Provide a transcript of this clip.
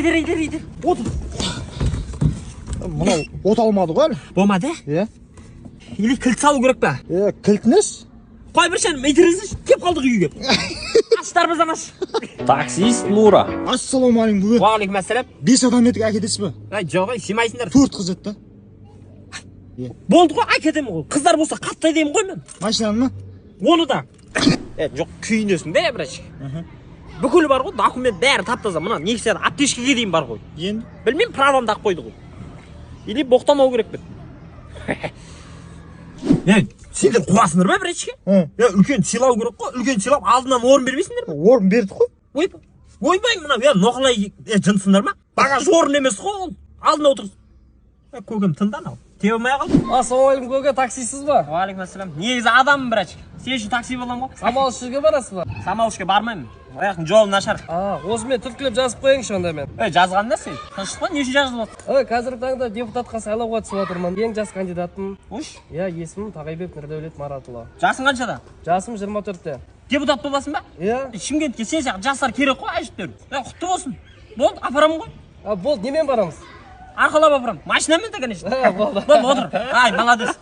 Иди. Отыр. Мынау от алмады ғой әлі. Болмады? Иә. Или кілт салу керек па? Кілтінес? Қой бір шән мейтеріңізді кеп қалдық үйге. Аштарымыздан аш. Таксист Нура. Ассалаумағалейкум бүге. Уағалейкум ассалам. 5 адам едік әкетесіз бе? Жоқ, сыймайсыңдар. 4 қыз еді. Болды ғой, әкетемін ғой. Қыздар болса қаттай деймін ғой мен. Машинаны ма? Оны да. Жоқ, күйінесің бе, біраш. Бүкіл бар ғой, документ бәрі таптаза. Мына нексияда аптешкеге дейін бар ғой. Енді? Білмеймін, правамды ақ қойды ғой. Или боқтамау керек бе? Сендер қуасыңдар ба бірашке? Үлкен сыйлау керек қой. Үлкен сыйлап алдынан орын бермейсіңдер ме? Орын бердік қой. Ойбай, мына ноқылай жынсыңдар ма? Багаж орын емес қой ол. Алдына отырсың. Көкем тыңдан ал. Тебе алмай қалды. Ассалаумағалейкум көке, таксисіз ба? Уағалейкум ассалам. Негізі адаммын бірашке. Сен үшін такси боламын ғой. Самалшыға барасыз ба? Самалшыға бармаймын. Аяқтың жолы нашар. Осымен түрткілеп жазып қойыңызшы онда мен. Жазғанда сен? Тыныштық па? Не үшін жазып жатыр? Қазіргі таңда депутатқа сайлауға түсіп отырмын. Ең жас кандидатпын. Ош? Иә, есімім Тағайбек Нұрдәулет Маратұлы. Жасың қаншада? Жасым 24-те. Депутат боласың ба? Иә. Шымкентке сен сияқты жастар керек қой, әжептәуір. Құтты болсын. Болды, апарамын ғой. Болды, немен барамыз? Арқалап апарамын. Машинамен де, конечно. Болды. Болды, отыр. Ай, молодец.